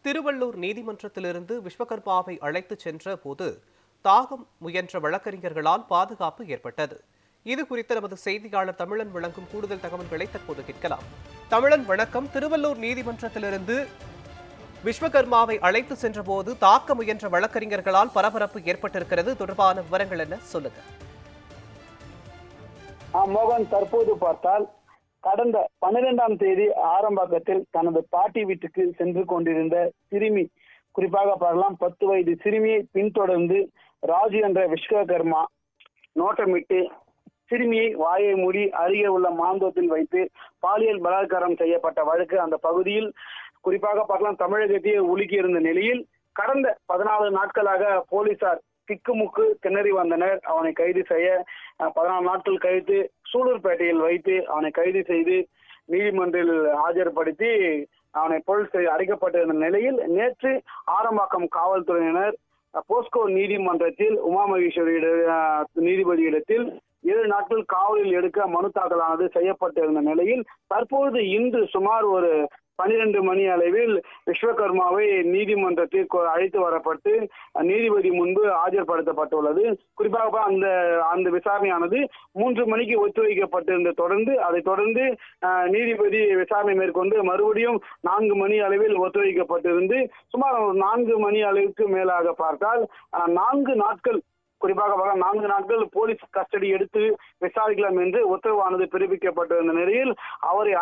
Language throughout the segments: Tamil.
திருவள்ளூர் நீதிமன்றத்திலிருந்து விஸ்வகர்மாவை அழைத்துச் சென்ற போது தாகம் முயன்ற வழக்கறிஞர்களால் பாதுகாப்பு ஏற்பட்டது. இது குறித்து நமது செய்தியாளர் தமிழன் வழங்கும் கூடுதல் தகவல்களை தற்போது கேட்கலாம். தமிழன் வணக்கம். திருவள்ளூர் நீதிமன்றத்திலிருந்து விஸ்வகர்மாவை அழைத்து சென்ற போது தாக்க முயன்ற வழக்கறிஞர்களால் பரபரப்பு ஏற்பட்டிருக்கிறது. தொடர்பான விவரங்கள் என்ன, சொல்லுங்க. மோகன், தற்போது பார்த்தால் கடந்த 12ஆம் தேதி ஆரம்பத்தில் தனது பாட்டி வீட்டுக்கு சென்று கொண்டிருந்த சிறுமி, குறிப்பாக பார்க்கலாம் 10 வயது சிறுமியை பின்தொடர்ந்து ராஜு என்ற விஸ்வகர்மா நோட்டமிட்டு சிறுமியை வாயை மூடி அருகே உள்ள மாந்தோத்தில் வைத்து பாலியல் பலாத்காரம் செய்யப்பட்ட வழக்கு அந்த பகுதியில் குறிப்பாக பார்க்கலாம் தமிழகத்தையே உலுக்கி இருந்த நிலையில் கடந்த 14 நாட்களாக போலீசார் திக்குமுக்கு திணறி வந்தனர். அவனை கைது செய்ய 14 நாட்கள் கழித்து சூலூர்பேட்டையில் வைத்து அவனை கைது செய்து நீதிமன்றில் ஆஜர்படுத்தி அவனை போலீஸ் அடைக்கப்பட்டிருந்த நிலையில் நேற்று ஆரம்பாக்கம் காவல்துறையினர் போஸ்கோ நீதிமன்றத்தில் உமா மகேஸ்வரி நீதிபதியிடத்தில் 7 நாட்கள் காவலில் எடுக்க மனு தாக்கலானது செய்யப்பட்டிருந்த நிலையில் தற்போது இன்று சுமார் ஒரு 12 மணி அளவில் விஸ்வகர்மாவை நீதிமன்றத்திற்கு அழைத்து வரப்பட்டு நீதிபதி முன்பு ஆஜர்படுத்தப்பட்டுள்ளது. குறிப்பாக அந்த விசாரணையானது 3 மணிக்கு ஒத்திவைக்கப்பட்டிருந்த தொடர்ந்து அதை தொடர்ந்து நீதிபதி விசாரணை மேற்கொண்டு மறுபடியும் 4 மணி அளவில் ஒத்திவைக்கப்பட்டிருந்து சுமார் 4 மணி அளவுக்கு மேலாக பார்த்தால் 4 நாட்கள் குறிப்பாக 4 நாட்கள் போலீஸ் கஸ்டடி எடுத்து விசாரிக்கலாம் என்று உத்தரவானது பிறப்பிக்கப்பட்டிருந்த நிலையில் அவரை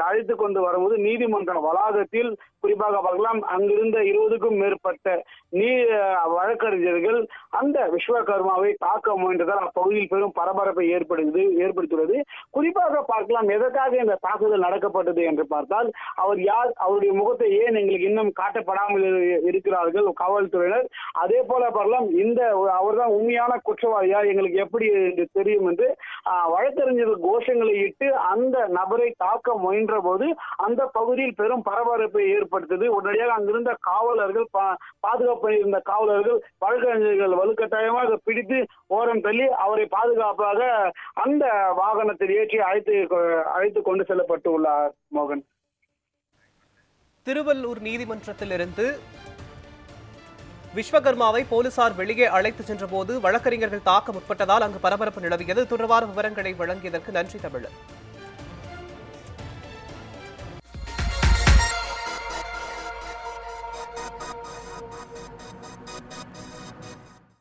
அழைத்து கொண்டு வரும்போது நீதிமன்ற வளாகத்தில் குறிப்பாக பார்க்கலாம் அங்கிருந்த 20க்கும் மேற்பட்ட வழக்கறிஞர்கள் அந்த விஸ்வகர்மாவை தாக்க முயன்றதால் அப்பகுதியில் பெரும் பரபரப்பை ஏற்படுத்தியுள்ளது. குறிப்பாக பார்க்கலாம் எதற்காக இந்த தாக்குதல் நடக்கப்பட்டது என்று பார்த்தால் அவர் யார், அவருடைய முகத்தை ஏன் எங்களுக்கு இன்னும் காட்டப்படாமல் இருக்கிறார்கள் காவல்துறையினர், அதே போல பார்க்கலாம் அவர்தான் உண்மையான குற்றவாளியா எங்களுக்கு எப்படி தெரியும் என்று வழக்கறிஞர்கள் கோஷங்களை இட்டு அந்த நபரை தாக்க முயன்ற போது அந்த பகுதியில் பெரும் பரபரப்பை ஏற்படுத்தது. உடனடியாக அங்கிருந்த காவலர்கள், பாதுகாப்பு இருந்த காவலர்கள் வழக்கறிஞர்கள் வலுக்கட்டாயமாக பிடித்து ஓரம் தள்ளி அவரை பாதுகாப்பாக அந்த வாகனத்தில் ஏற்றி அழைத்து கொண்டு செல்லப்பட்டு உள்ளார். மோகன், திருவள்ளூர் நீதிமன்றத்திலிருந்து விஸ்வகர்மாவை போலீசார் வெளியே அழைத்து சென்ற போது வழக்கறிஞர்கள் தாக்க முற்பட்டதால் அங்கு பரபரப்பு நிலவியது. தொடர்பான விவரங்களை வழங்கியதற்கு நன்றி தமிழன்.